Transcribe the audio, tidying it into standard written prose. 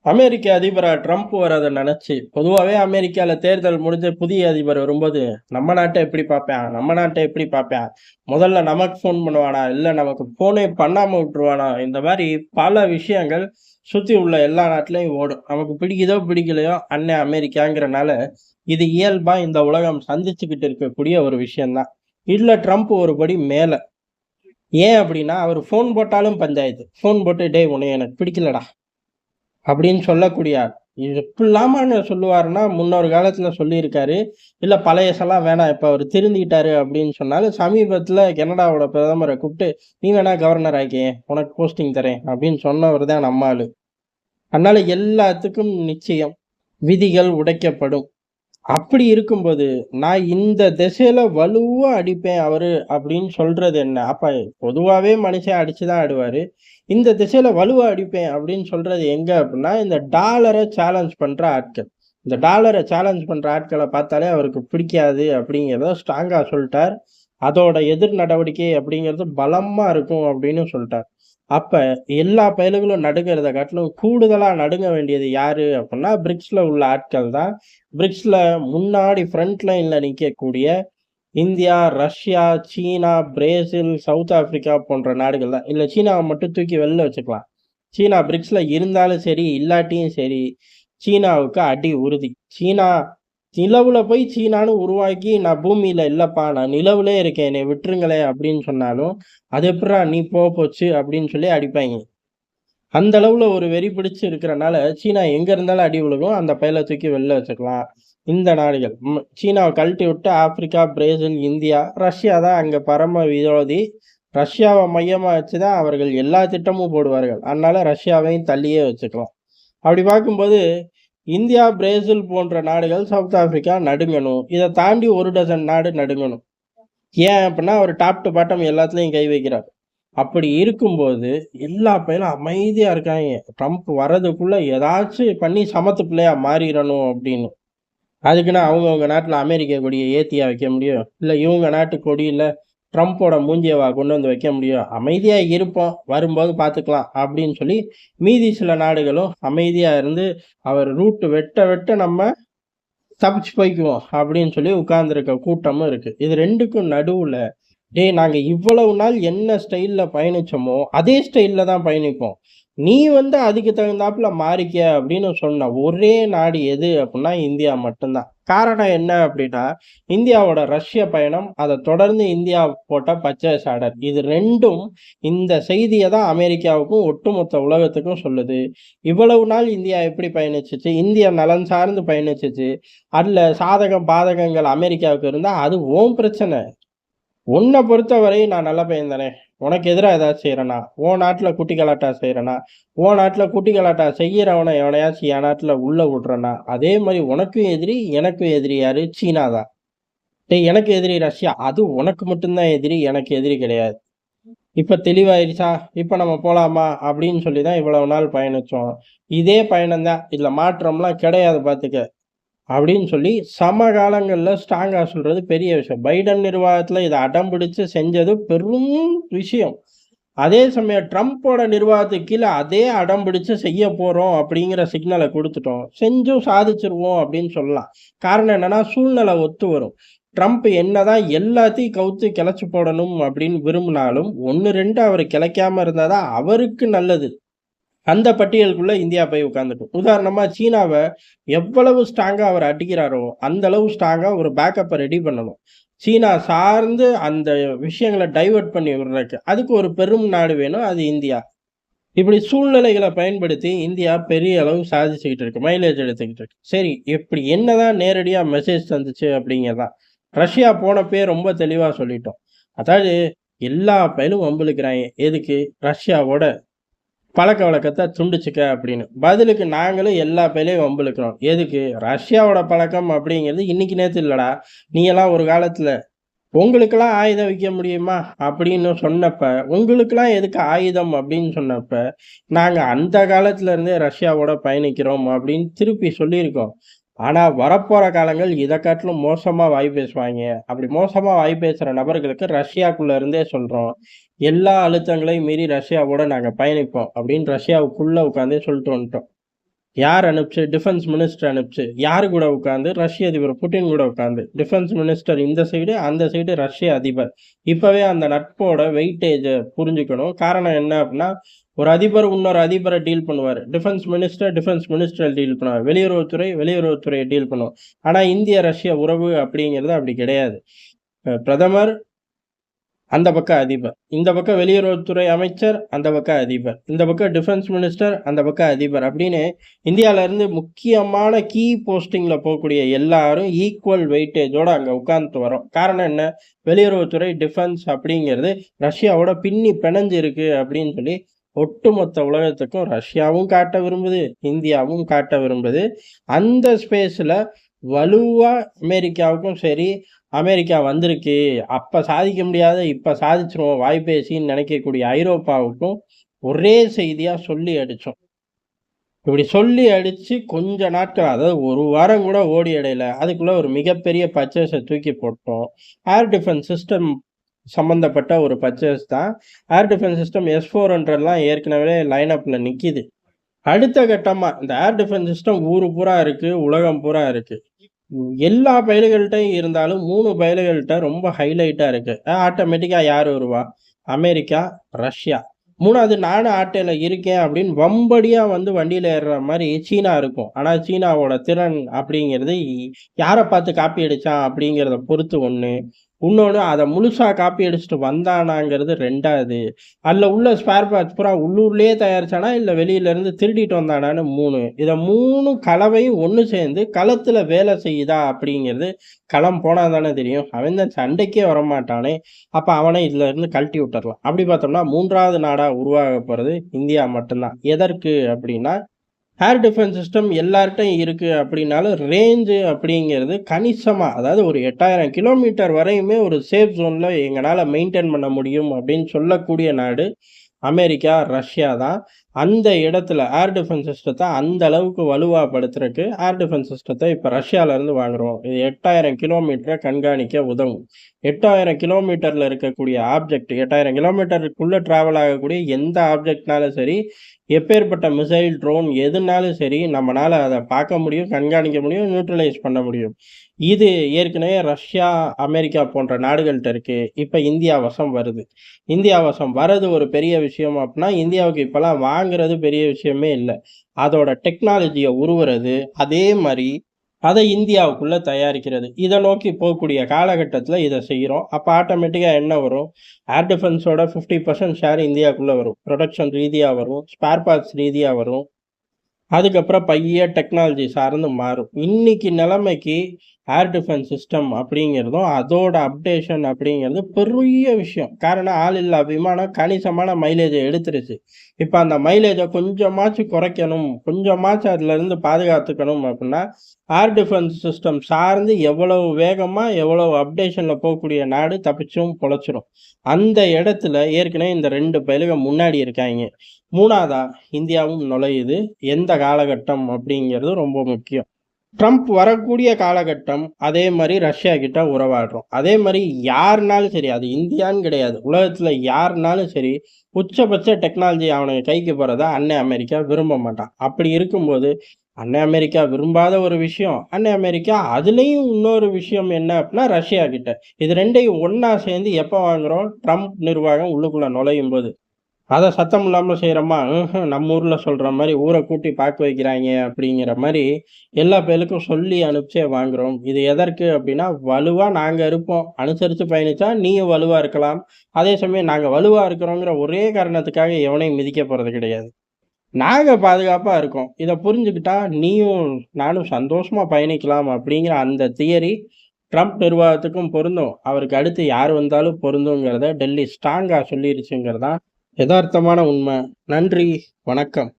அமெரிக்க அதிபரா Trump வரத நினைச்சு, பொதுவாவே அமெரிக்கால தேர்தல் முடிஞ்சு புதிய அதிபர் வரும்போது, நம்ம நாட்ட எப்படி பார்ப்பான்? நம்ம நாட்ட எப்படி பார்ப்பான்? முதல்ல நமக்கு ஃபோன் பண்ணுவானா? இல்ல நமக்கு ஃபோனே பண்ணாம விட்டுருவானா? இந்த மாரி பல விஷயங்கள் சுத்தி உள்ள எல்லா நாட்டிலயும் ஓடும். நமக்கு பிடிக்குதோ, பிடிக்கலையோ, அண்ணன் அமெரிக்காங்கிறனால, இது இயல்பா இந்த உலகம் சந்திச்சுக்கிட்டு இருக்கக்கூடிய ஒரு விஷயம் தான். இதுல ட்ரம்ப் ஒரு படி மேல. ஏன் அப்படின்னா, அவரு ஃபோன் போட்டாலும் பஞ்சாயத்து. ஃபோன் போட்டு, "டேய் உன்னைய எனக்கு பிடிக்கலடா." அப்படின்னு சொல்லக்கூடிய ஆள். இது எப்படிலாமான்னு சொல்லுவாருன்னா, முன்னொரு காலத்துல சொல்லியிருக்காரு. இல்ல பழையசெல்லாம் வேணாம். இப்ப அவரு திருந்திட்டாரு அப்படின்னு சொன்னாலும், சமீபத்துல கனடாவோட பிரதமர கூப்பிட்டு, "நீ வேணா கவர்னர் ஆயிக்கயேன். உனக்கு போஸ்டிங் தரேன்." அப்படின்னு சொன்னவரு தான் நம்ம ஆளு. அதனால எல்லாத்துக்கும் நிச்சயம் விதிகள் உடைக்கப்படும். அப்படி இருக்கும்போது, நான் இந்த திசையில வலுவா அடிப்பேன் அவரு அப்படின்னு சொல்றது என்ன? அப்ப பொதுவாவே மனுஷன் அடிச்சு தான் ஆடுவாரு. இந்த திசையில வலுவா அடிப்பேன் அப்படின்னு சொல்றது எங்க அப்படின்னா, இந்த டாலர சேலஞ்ச் பண்ற ஆட்கள். இந்த டாலர சேலஞ்ச் பண்ற ஆட்கள பார்த்தாலே அவருக்கு பிடிக்காது அப்படிங்கிறத ஸ்ட்ராங்கா சொல்ட்டார். அதோட எதிர் நடவடிக்கை அப்படிங்கிறது பலமா இருக்கும் அப்படின்னு சொல்ட்டார். அப்ப எல்லா பயலுகளும் நடுங்கிறத காட்டிலும் கூடுதலா நடுங்க வேண்டியது யாரு அப்படின்னா, பிரிக்ஸ்ல உள்ள ஆட்கள் தான். பிரிக்ஸ்ல முன்னாடி ஃப்ரண்ட் லைன்ல நிக்கக்கூடிய இந்தியா, ரஷ்யா, சீனா, பிரேசில், சவுத் ஆப்பிரிக்கா போன்ற நாடுகள் தான். இல்ல சீனாவ மட்டும் தூக்கி வெளில வச்சுக்கலாம். சீனா பிரிக்ஸ்ல இருந்தாலும் சரி, இல்லாட்டியும் சரி, சீனாவுக்கு அடி உறுதி. சீனா நிலவுல போய் சீனான்னு உருவாக்கி, "நான் பூமியில இல்லப்பா, நான் நிலவுலயே இருக்கேன். என்னைய விட்டுருங்களேன்" அப்படின்னு சொன்னாலும், "அது எப்புட்றா நீ போச்சு" அப்படின்னு சொல்லி அடிப்பாய்ங்க. அந்த அளவுல ஒரு வெறி பிடிச்சு இருக்கிறனால, சீனா எங்க இருந்தாலும் அடி விழுகும். அந்த பயல தூக்கி வெளில வச்சுக்கலாம். இந்த நாடுகள். சீனாவ கழட்டி விட்டு ஆப்பிரிக்கா, பிரேசில், இந்தியா, ரஷ்யா தான் அங்க பரம விரோதி. ரஷ்யாவ மையமா வச்சு தான் அவர்கள் எல்லா திட்டமும் போடுவார்கள். அதனால ரஷ்யாவையும் தள்ளியே வச்சுக்கலாம். அப்படி பார்க்கும்போது, இந்தியா, பிரேசில் போன்ற நாடுகள், சவுத் ஆப்பிரிக்கா நடுங்கணும். இத தாண்டி 1 டசன் நாடு நடுங்கணும். ஏன் அப்டின்னா, அவரு டாப் டூ பாட்டம் எல்லாத்துலயும் கை வைக்கிறார். அப்படி இருக்கும்போது, எல்லா பயலும் அமைதியா இருக்காய்ங்க. ட்ரம்ப் வர்றதுக்குள்ள ஏதாச்சும் பண்ணி சமத்து பிள்ளையா மாறிறணும் அப்படின்னு. அதுக்குன்னு அவங்கவங்க நாட்டுல அமெரிக்க கொடிய ஏத்தியா வைக்க முடியும்? இல்ல இவங்க நாட்டு கொடியில ட்ரம்ப்போட மூஞ்சியவா கொண்டு வந்து வைக்க முடியும்? அமைதியா இருப்போம். வரும்போது பார்த்துக்கலாம் அப்படின்னு சொல்லி, மீதி சில நாடுகளும் அமைதியா இருந்து, அவர் ரூட் வெட்ட வெட்ட நம்ம தப்பிச்சு போய்க்குவோம் அப்படின்னு சொல்லி உட்கார்ந்திருக்க கூட்டமும் இருக்கு. இது 2க்கும் நடுவுல, டேய் நாங்க இவ்வளவு நாள் என்ன ஸ்டைல்ல பயணிச்சோமோ, அதே ஸ்டைல்ல தான் பயணிப்போம். நீ வந்து அதுக்கு தகுந்தாப்புல மாறிக்க அப்படின்னு சொன்ன ஒரே நாடு எது அப்படின்னா இந்தியா மட்டும் தான். காரணம் என்ன அப்படின்னா, இந்தியாவோட ரஷ்ய பயணம், அத தொடர்ந்து இந்தியா போட்ட பச்சை சாடர். இது 2ம் இந்த செய்திய தான் அமெரிக்காவுக்கும், ஒட்டுமொத்த உலகத்துக்கும் சொல்லுது. இவ்வளவு நாள் இந்தியா எப்படி பயணிச்சுச்சு? இந்தியா நலன் சார்ந்து பயணிச்சுச்சு. அதுல சாதகம், பாதகங்கள் அமெரிக்காவுக்கு இருந்தா, அது உன் பிரச்சனை. உன்ன பொறுத்தவரை நான் நல்ல பையன் தானே! உனக்கு எதிரா ஏதாச்சும் செய்றேனா? உன் நாட்டுல குட்டி கலாட்டா செய்றேனா? உன் நாட்டுல குட்டி கலாட்டா செய்யறவன எவனையாச்சும் என் நாட்டுல உள்ள விடுறேனா? அதே மாரி உனக்கும் எதிரி, எனக்கும் எதிரி யாரு? சீனா தான். டேய் எனக்கு எதிரி ரஷ்யா. அது உனக்கு மட்டும் தான் எதிரி, எனக்கு எதிரி கிடையாது. இப்ப தெளிவாயிருச்சா? இப்ப நம்ம போலாமா? அப்படின்னு சொல்லி தான் இவ்வளவு நாள் பயணிச்சோம். இதே பயணம் தான். இதுல மாற்றம்லாம் கிடையாது பார்த்துக்க. அப்படின்னு சொல்லி சமகாலங்கள்ல ஸ்ட்ராங்கா சொல்றது பெரிய விஷயம். பைடன் நிர்வாகத்துல இத அடம் பிடிச்சு செஞ்சது பெரும் விஷயம். அதே சமயம் ட்ரம்போட நிர்வாகத்துக்கு கீழ அதே அடம் பிடிச்சு செய்ய போறோம் அப்படிங்கிற சிக்னல குடுத்துட்டோம். செஞ்சும் சாதிச்சுருவோம் அப்படின்னு சொல்லலாம். காரணம் என்னன்னா, சூழ்நிலை ஒத்து வரும். ட்ரம்ப் என்னதான் எல்லாத்தையும் கவுத்து கிளச்சு போடணும் அப்படின்னு விரும்பினாலும், 1, 2 அவரு கிளைக்காம இருந்தா தான் அவருக்கு நல்லது. அந்த பட்டியலுக்குள்ள இந்தியா போய் உட்கார்ந்துக்கும். உதாரணமா சீனாவ எவ்வளவு ஸ்ட்ராங்கா அவர் அடிக்கிறாரோ, அந்த அளவு ஸ்ட்ராங்கா ஒரு பேக்கப்ப ரெடி பண்ணணும். சீனா சார்ந்து அந்த விஷயங்கள டைவர்ட் பண்ணி விடுறதுக்கு. அதுக்கு ஒரு பெரும் நாடு வேணும். அது இந்தியா. இப்படி சூழ்நிலைகள பயன்படுத்தி இந்தியா பெரிய அளவு சாதிச்சுக்கிட்டு இருக்கு. மைலேஜ் எடுத்துக்கிட்டு இருக்கு. சரி, இப்படி என்னதான் நேரடியா மெசேஜ் தந்துச்சு அப்படிங்கிறது தான். ரஷ்யா போனப்பயே ரொம்ப தெளிவா சொல்லிட்டோம். அதாவது எல்லா பயலும் வம்பிழுக்கிறாய்ங்க. எதுக்கு? ரஷ்யாவோட பழக்கவழக்கத்த துண்டிச்சுக்க அப்படின்னு. பதிலுக்கு நாங்களும் எல்லா பேரையும் வம்பிழுக்கிறோம். எதுக்கு? ரஷ்யாவோட பழக்கம் அப்படிங்கிறது இன்னைக்கு நேத்து இல்லடா. நீயெல்லாம் ஒரு காலத்துல உங்களுக்கெல்லாம் ஆயுதம் விக்க முடியுமா? அப்படின்னு சொன்னப்ப, உங்களுக்கெல்லாம் எதுக்கு ஆயுதம் அப்படின்னு சொன்னப்ப, நாங்க அந்த காலத்துல இருந்தே ரஷ்யாவோட பயணிக்கிறோம் அப்படின்னு திருப்பி சொல்லியிருக்கோம். ஆனா வரப்போற காலங்கள் இத காட்டிலும் மோசமா வாய் பேசுவாய்ங்க. அப்படி மோசமா வாய் பேசுற நபர்களுக்கு ரஷ்யாக்குள்ள இருந்தே சொல்றோம். எல்லா அழுத்தங்களையும் மீறி ரஷ்யாவோட நாங்க பயணிப்போம் அப்படின்னு ரஷ்யாவுக்குள்ள உட்கார்ந்தே சொல்லிட்டு வந்துட்டோம். யார் அனுப்பிச்சு? டிஃபென்ஸ் மினிஸ்டர் அனுப்பிச்சு. யாரு கூட உட்கார்ந்து? ரஷ்ய அதிபர் புட்டின் கூட உட்கார்ந்து. டிஃபென்ஸ் மினிஸ்டர் இந்த சைடு, அந்த சைடு ரஷ்ய அதிபர். இப்பவே அந்த நட்போட வெயிட்டேஜ புரிஞ்சுக்கணும். காரணம் என்ன அப்டின்னா, ஒரு அதிபர் இன்னொரு அதிபர டீல் பண்ணுவாரு. டிஃபென்ஸ் மினிஸ்டர் டீல் பண்ணுவாரு. வெளியுறவுத்துறை டீல் பண்ணும். ஆனா இந்திய, ரஷ்ய உறவு அப்படிங்கிறது அப்படி கிடையாது. பிரதமர் அந்த பக்கம் அதிபர், இந்த பக்கம் வெளியுறவுத்துறை அமைச்சர், அந்த பக்கம் அதிபர், இந்த பக்கம் டிஃபென்ஸ் மினிஸ்டர், அந்த பக்கம் அதிபர் அப்படின்னு இந்தியால இருந்து முக்கியமான கீ போஸ்டிங்ல போகக்கூடிய எல்லாரும் ஈக்குவல் வெயிட்டேஜோட அங்க உட்கார்ந்துட்டு வரோம். காரணம் என்ன? வெளியுறவுத்துறை, டிஃபென்ஸ் அப்படிங்கிறது ரஷ்யாவோட பின்னி பிணைஞ்சு இருக்கு அப்படின்னு சொல்லி ஒட்டுமொத்த உலகத்துக்கும் ரஷ்யாவும் காட்ட விரும்புது, இந்தியாவும் காட்ட விரும்புது. அந்த ஸ்பேஸ்ல வலுவா அமெரிக்காவுக்கும் சரி, அமெரிக்கா வந்திருக்கு, அப்ப சாதிக்க முடியாத இப்ப சாதிச்சிருவோம் வாய்ப்பேசின்னு நினைக்கக்கூடிய ஐரோப்பாவுக்கும் ஒரே செய்தியா சொல்லி அடிச்சோம். இப்படி சொல்லி அடிச்சு கொஞ்ச நாட்கள், அதாவது ஒரு வாரம் கூட ஓடி அடையல. அதுக்குள்ள ஒரு மிகப்பெரிய பர்ச்சேஸை தூக்கி போட்டோம். ஏர் டிஃபென்ஸ் சிஸ்டம் சம்பந்தப்பட்ட ஒரு பர்ச்சேஸ் தான். ஏர் டிஃபென்ஸ் சிஸ்டம் S-400லாம் ஏற்கனவே லைன் அப்ல நிக்குது. அடுத்த கட்டமா இந்த ஏர் டிஃபென்ஸ் சிஸ்டம் ஊரு பூரா இருக்கு, உலகம் பூரா இருக்கு. எல்லா பயலுகள்ட்டயும் இருந்தாலும் 3 பயலுகள்ட்ட ரொம்ப ஹைலைட்டா இருக்கு. ஆட்டோமேட்டிக்கா யாரு வருவா? America, Russia. 3வது நானும் ஆட்டையில இருக்கேன் அப்படின்னு வம்படியா வந்து வண்டியில ஏறுற மாரி சீனா இருக்கும். ஆனா சீனாவோட திறன் அப்படிங்கிறது யார பார்த்து காப்பி அடிச்சான் அப்படிங்கிறத பொறுத்து ஒண்ணு. இன்னொன்னு அத முழுசா காப்பி அடிச்சுட்டு வந்தானாங்கிறது 2வது. அதுல உள்ள ஸ்பேர் பார்ட்ஸ் பூரா உள்ளூர்லயே தயாரிச்சானா, இல்ல வெளியில இருந்து திருடிட்டு வந்தானான்னு 3. இத 3 கலவையும் ஒண்ணு சேர்ந்து களத்துல வேலை செய்யுதா அப்படிங்கிறது களம் போனா தானே தெரியும். அவன் தான் சண்டைக்கே வரமாட்டானே! அப்ப அவன இதுல இருந்து கழட்டி விட்டுறலாம். அப்படி பார்த்தோம்னா 3வது நாடா உருவாகப் போறது இந்தியா மட்டும் தான். எதற்கு அப்படின்னா, ஏர் டிஃபென்ஸ் சிஸ்டம் எல்லார்ட்டயும் இருக்கு அப்படின்னாலும், ரேஞ்சு அப்படிங்கிறது கணிசமா, அதாவது ஒரு 8000 கிலோமீட்டர் வரையுமே ஒரு சேஃப் ஜோன்ல எங்கனால மெயின்டெயின் பண்ண முடியும் அப்படின்னு சொல்லக்கூடிய நாடு அமெரிக்கா, ரஷ்யா தான். அந்த இடத்துல ஏர் டிஃபென்ஸ் சிஸ்டத்த அந்த அளவுக்கு வலுவா படுத்துறக்கு ஏர் டிஃபென்ஸ் சிஸ்டத்த இப்ப ரஷ்யால இருந்து வாங்குறோம். இது 8000 கிலோமீட்டர கண்காணிக்க உதவும். 8000 கிலோமீட்டர்ல இருக்கக்கூடிய ஆப்ஜெக்ட், 8000 கிலோமீட்டருக்குள்ள டிராவல் ஆகக்கூடிய எந்த ஆப்ஜெக்ட்னாலும் சரி, எப்பேர்ப்பட்ட மிசைல், ட்ரோன் எதுனாலும் சரி, நம்மனால அத பார்க்க முடியும், கண்காணிக்க முடியும், நியூட்ரலைஸ் பண்ண முடியும். இது ஏற்கனவே ரஷ்யா, அமெரிக்கா போன்ற நாடுகள்ட்ட இருக்கு. இப்ப இந்தியா வசம் வருது. இந்தியா வசம் வரது ஒரு பெரிய விஷயம் அப்டின்னா, இந்தியாவுக்கு இப்பலாம் வாங்குறது பெரிய விஷயமே இல்ல. அதோட டெக்னாலஜிய உருவுறது, அதே மாரி அத இந்தியாவுக்குள்ள தயாரிக்கிறது. இத நோக்கி போகக்கூடிய காலகட்டத்தில இத செய்றோம். அப்ப ஆட்டோமேட்டிக்கா என்ன வரும்? ஏர் டிஃபென்ஸோட 50% ஷேர் இந்தியாக்குள்ள வரும். புரொடக்ஷன் ரீதியா வரும். ஸ்பேர் பார்ட்ஸ் ரீதியா வரும். அதுக்கப்புறம் பைய டெக்னாலஜி சார்ந்து மாறும். இன்னைக்கு நிலைமைக்கு ஏர் டிஃபென்ஸ் சிஸ்டம் அப்படிங்கிறதும், அதோட அப்டேஷன் அப்படிங்கிறது பெரிய விஷயம். காரணம் ஆளில்லா விமானம் கணிசமான மைலேஜ எடுத்துருச்சு. இப்ப அந்த மைலேஜ கொஞ்சமாச்சும் குறைக்கணும், கொஞ்சமாச்சும் அதுலருந்து பாதுகாத்துக்கணும் அப்படின்னா, ஏர் டிஃபென்ஸ் சிஸ்டம் சார்ந்து எவ்வளவு வேகமா, எவ்வளவு அப்டேஷன்ல போகக்கூடிய நாடு தப்பிச்சும் பொழச்சிரும். அந்த இடத்துல ஏற்கனவே இந்த 2 பயலுக முன்னாடி இருக்காய்ங்க. 3வதா இந்தியாவும் நுழையுது. எந்த காலகட்டம் அப்படிங்கிறது ரொம்ப முக்கியம். ட்ரம்ப் வரக்கூடிய காலகட்டம், அதே மாரி ரஷ்யா கிட்ட உறவாடுறோம். அதே மாரி யாருனாலும் சரி, அது இந்தியான்னு கிடையாது. உலகத்துல யாருனாலும் சரி, உச்சபட்ச டெக்னாலஜி அவனுங்க கைக்கு போறத அண்ணன் அமெரிக்கா விரும்ப மாட்டான். அப்படி இருக்கும்போது, அண்ணன் அமெரிக்கா விரும்பாத ஒரு விஷயம், அண்ணன் அமெரிக்கா அதுலயும் இன்னொரு விஷயம் என்ன அப்டின்னா, ரஷ்யா கிட்ட. இது 2யும் ஒண்ணா சேர்ந்து எப்ப வாங்குறோம்? ட்ரம்ப் நிர்வாகம் உள்ளுக்குள்ள நுழையும்போது. அத சத்தம் இல்லாம செய்றோமா? நம்ம ஊர்ல சொல்ற மாரி ஊர கூட்டி பாக்க வைக்கிறாய்ங்க அப்படிங்கிற மாரி எல்லா பயலுக்கும் சொல்லி அனுப்பிச்சே வாங்குறோம். இது எதற்கு அப்படின்னா, வலுவா நாங்க இருப்போம். அனுசரிச்சு பயணிச்சா நீயும் வலுவா இருக்கலாம். அதே சமயம் நாங்க வலுவா இருக்கிறோங்கிற ஒரே காரணத்துக்காக எவனையும் மிதிக்க போறது கிடையாது. நாங்க பாதுகாப்பா இருக்கோம். இத புரிஞ்சுக்கிட்டா நீயும் நானும் சந்தோஷமா பயணிக்கலாம் அப்படிங்கிற அந்த தியரி ட்ரம்ப் நிர்வாகத்துக்கும் பொருந்தும். அவருக்கு அடுத்து யார் வந்தாலும் பொருந்துங்கிறத டெல்லி ஸ்ட்ராங்கா சொல்லிருச்சுங்கிறது தான் எதார்த்தமான உண்ம. நன்றி, வணக்கம்.